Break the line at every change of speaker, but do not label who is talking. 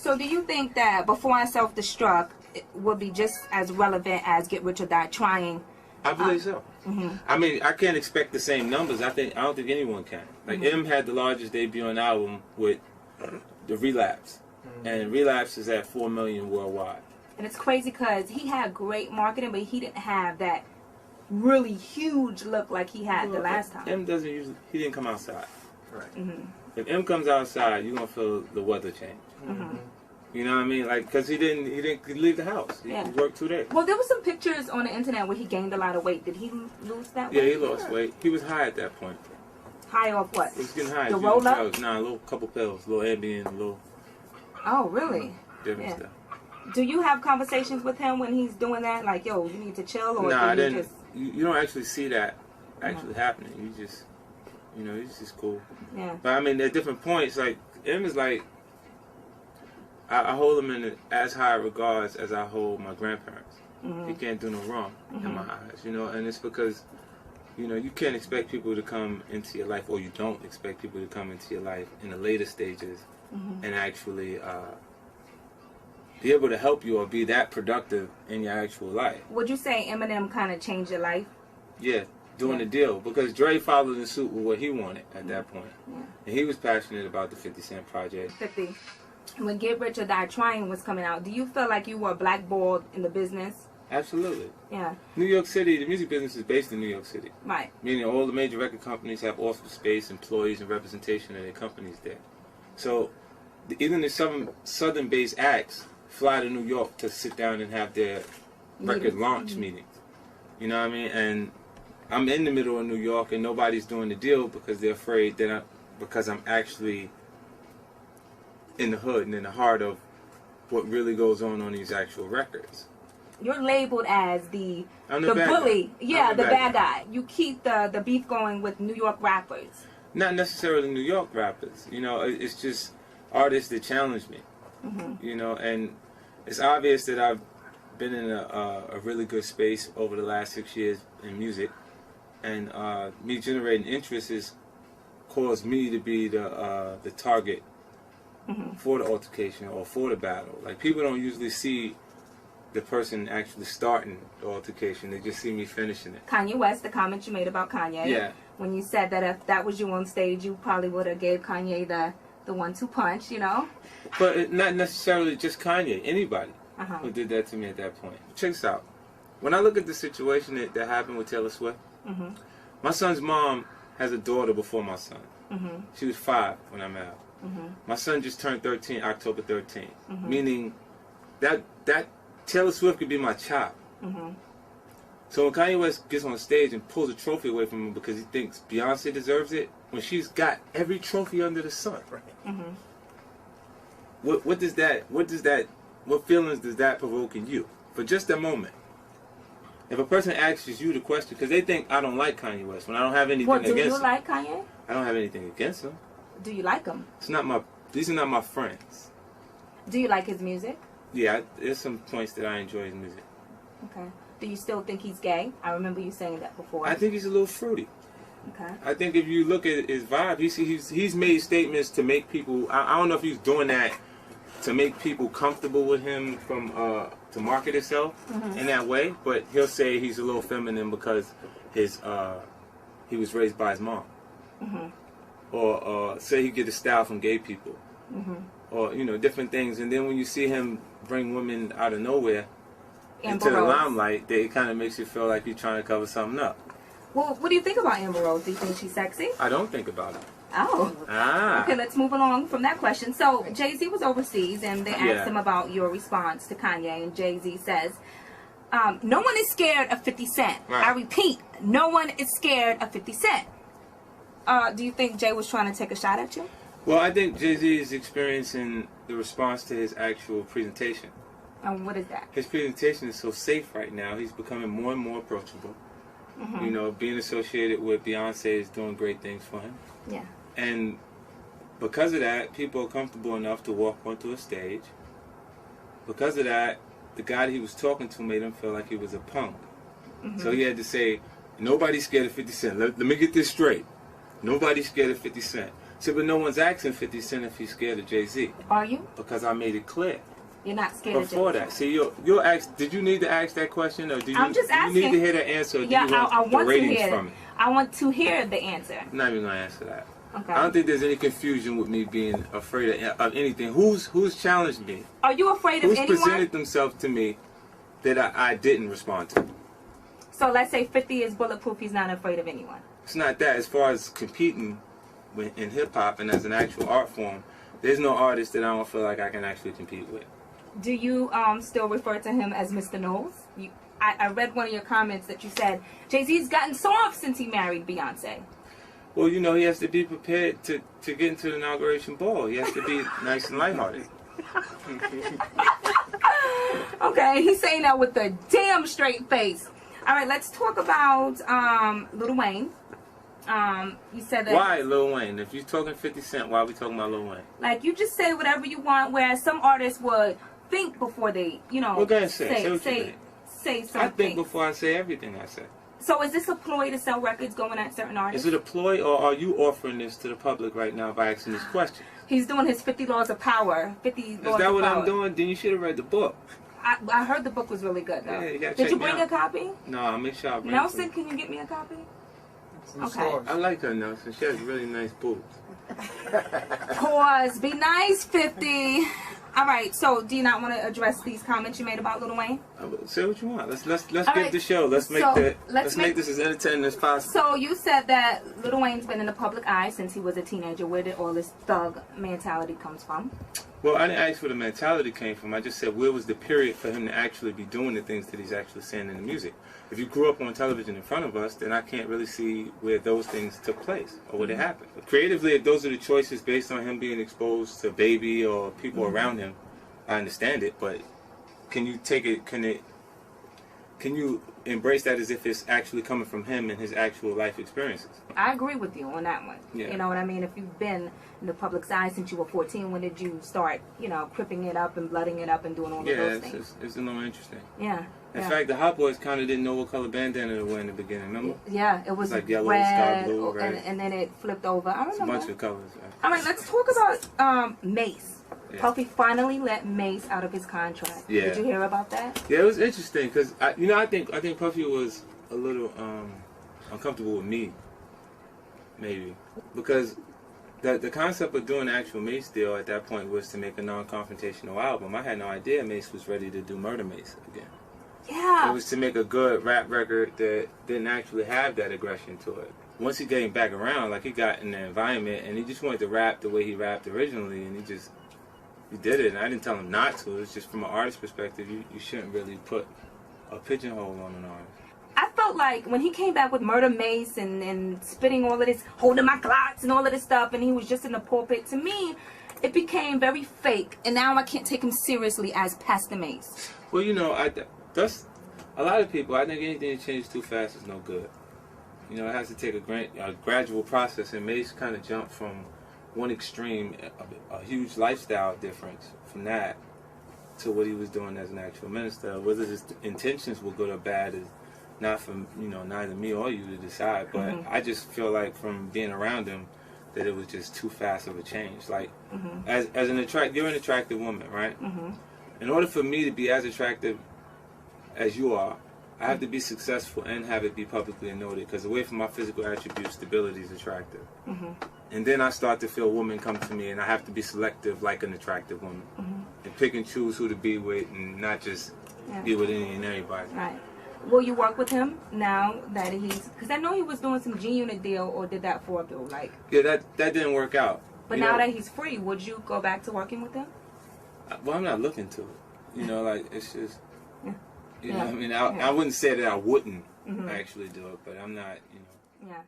So do you think that Before I Self-Destruct would be just as relevant as Get Rich or Die Trying?
I believe so. I mean, I can't expect the same numbers. I don't think anyone can. Like M had the largest debut on album with the Relapse, and Relapse is at 4 million worldwide.
And it's crazy because he had great marketing, but he didn't have that really huge look like he had the last time.
M doesn't usually. He didn't come outside.
Right.
If M comes outside, you're gonna feel the weather change. You know what I mean? Like, because he didn't leave the house. He worked 2 days.
Well, there were some pictures on the internet where he gained a lot of weight. Did he lose that weight?
Yeah, he lost weight. He was high at that point.
High off what?
He was getting high.
The roll up?
Nah, a little couple pills, a little Ambien, a little.
Oh, really?
Different stuff.
Do you have conversations with him when he's doing that? Like, yo, you need to chill, or
nah,
do you just...
You don't actually see that actually happening. You just, he's just cool.
Yeah.
But I mean, at different points, like M is like, I hold him in as high regards as I hold my grandparents. He can't do no wrong in my eyes, and it's because, you can't expect people to come into your life, or you don't expect people to come into your life in the later stages and actually be able to help you or be that productive in your actual life.
Would you say Eminem kind of changed your life?
Yeah, doing the deal. Because Dre followed in suit with what he wanted at that point. And he was passionate about the 50 Cent project.
50. When Get Rich or Die Trying was coming out, do you feel like you were blackballed in the business?
Absolutely.
Yeah.
New York City, the music business is based in New York City.
Right.
Meaning all the major record companies have office space, employees, and representation of their companies there. So even the southern-based acts fly to New York to sit down and have their record launch meetings. You know what I mean? And I'm in the middle of New York, and nobody's doing the deal because they're afraid that because I'm actually in the hood and in the heart of what really goes on these actual records.
You're labeled as the
bully.
Guy. Yeah, the bad guy. You keep the beef going with New York rappers.
Not necessarily New York rappers. It's just artists that challenge me. And it's obvious that I've been in a really good space over the last 6 years in music, and me generating interest has caused me to be the target for the altercation or for the battle. Like, people don't usually see the person actually starting the altercation; they just see me finishing it.
Kanye West, the comment you made about Kanye.
Yeah.
When you said that if that was you on stage, you probably would have gave Kanye the 1-2 punch,
But not necessarily just Kanye. Anybody who did that to me at that point. Check this out. When I look at the situation that happened with Taylor Swift, my son's mom has a daughter before my son. She was 5 when I met her. My son just turned 13 October 13th, meaning that Taylor Swift could be my child. So when Kanye West gets on stage and pulls a trophy away from him because he thinks Beyonce deserves it, when she's got every trophy under the sun, what feelings does that provoke in you for just a moment? If a person asks you the question, because they think I don't like Kanye West, when I don't have anything against him.
Do you like Kanye?
I don't have anything against him.
Do you like him?
These are not my friends.
Do you like his music?
Yeah, there's some points that I enjoy his music.
Okay. Do you still think he's gay? I remember you saying that before.
I think he's a little fruity.
Okay.
I think if you look at his vibe, he's made statements to make people. I don't know if he's doing that to make people comfortable with him to market himself in that way, but he'll say he's a little feminine because he was raised by his mom, or say he get his style from gay people, or different things. And then when you see him bring women out of nowhere into the limelight, it kind of makes you feel like you're trying to cover something up.
Well, what do you think about Amber Rose? Do you think she's sexy?
I don't think about it.
Oh. Okay, let's move along from that question. So, Jay-Z was overseas, and they asked him about your response to Kanye, and Jay-Z says, no one is scared of 50 Cent. Right. I repeat, no one is scared of 50 Cent. Do you think Jay was trying to take a shot at you?
Well, I think Jay-Z is experiencing the response to his actual presentation.
And what is that?
His presentation is so safe right now. He's becoming more and more approachable. Being associated with Beyonce is doing great things for him.
Yeah.
And because of that, people are comfortable enough to walk onto a stage. Because of that, the guy that he was talking to made him feel like he was a punk. So he had to say, nobody's scared of 50 Cent. Let me get this straight. Nobody's scared of 50 Cent. So, but no one's asking 50 Cent if he's scared of Jay-Z.
Are you?
Because I made it clear.
You're not scared of Jay-Z.
Before that. See, you'll ask, did you need to ask that question? Or do you,
I'm just asking.
Do you need to hear the answer? Or do you want
I want
the ratings
to hear
from it?
I want to hear the answer.
I'm not even going to answer that.
Okay.
I don't think there's any confusion with me being afraid of anything. Who's challenged me?
Are you afraid of anyone?
Who's presented themselves to me that I didn't respond to?
So let's say 50 is bulletproof. He's not afraid of anyone.
It's not that. As far as competing in hip-hop and as an actual art form, there's no artist that I don't feel like I can actually compete with.
Do you still refer to him as Mr. Knowles? I read one of your comments that you said Jay-Z's gotten soft since he married Beyonce.
Well, you know, he has to be prepared to get into the inauguration ball. He has to be nice and lighthearted.
Okay, he's saying that with a damn straight face. All right, let's talk about Lil Wayne. You said that.
Why Lil Wayne? If you're talking 50 Cent, why are we talking about Lil Wayne?
Like, you just say whatever you want, whereas some artists would think before they, you know,
Well, go ahead, say
something.
I think before I say everything I say.
So is this a ploy to sell records going at certain artists?
Is it a ploy, or are you offering this to the public right now by asking this question?
He's doing his 50 Laws of Power. 50 Laws of Power.
Is that what I'm doing? Then you should have read the book.
I heard the book was really good, though.
Yeah, you gotta
Did
check
you
me
bring
out.
a copy?
No, I'll make sure I bring
Nelson,
some.
can you get me a copy?
Okay.
I like her, Nelson. She has really nice boobs.
Pause. Be nice, 50. All right. So, do you not want to address these comments you made about Lil Wayne?
Say what you want. Let's get
right.
the show. Let's make this as entertaining as possible.
So you said that Lil Wayne's been in the public eye since he was a teenager. Where did all this thug mentality comes from?
Well, I didn't ask where the mentality came from. I just said where was the period for him to actually be doing the things that he's actually saying in the music. If you grew up on television in front of us, then I can't really see where those things took place or where they happened. But creatively, if those are the choices based on him being exposed to Baby or people around him, I understand it. But can you take it? Can you embrace that as if it's actually coming from him and his actual life experiences?
I agree with you on that one.
Yeah.
You know what I mean? If you've been in the public's eye since you were 14, when did you start, cripping it up and blooding it up and doing all of those things?
It's a little interesting.
Yeah.
In fact, the Hot Boys kind of didn't know what color bandana to wear in the beginning, remember?
Yeah, it was
like yellow,
red,
sky blue, red.
And then it flipped over. I remember.
It's a bunch of colors. Right?
All right, let's talk about Mace. Yeah. Puffy finally let Mace out of his contract.
Yeah.
Did you hear about that?
Yeah, it was interesting because I think Puffy was a little uncomfortable with me, maybe, because the concept of doing the actual Mace deal at that point was to make a non-confrontational album. I had no idea Mace was ready to do Murder Mace again.
Yeah.
It was to make a good rap record that didn't actually have that aggression to it. Once he came back around, like he got in the environment and he just wanted to rap the way he rapped originally, and he did it. And I didn't tell him not to. It's just from an artist perspective, you shouldn't really put a pigeonhole on an artist.
I felt like when he came back with Murder Mace and spitting all of this, holding my Glocks and all of this stuff, and he was just in the pulpit, to me, it became very fake. And now I can't take him seriously as Pastor Mace.
Well, that's a lot of people. I think anything that changes too fast is no good. It has to take a gradual process, and Mace kind of jumped from one extreme, a huge lifestyle difference from that to what he was doing as an actual minister. Whether his intentions were good or bad is not from neither me or you to decide. But I just feel like from being around him that it was just too fast of a change. Like as you're an attractive woman, right? In order for me to be as attractive as you are, I have to be successful and have it be publicly noted, because away from my physical attributes, stability is attractive. And then I start to feel women come to me, and I have to be selective like an attractive woman. And pick and choose who to be with, and not just be with any and everybody.
Right. Will you work with him now that because I know he was doing some G-Unit deal, or did that fall through?
Yeah, that didn't work out.
But now that he's free, would you go back to working with him?
Well, I'm not looking to it. It's just... I mean, I wouldn't say that I wouldn't actually do it, but I'm not,
Yeah.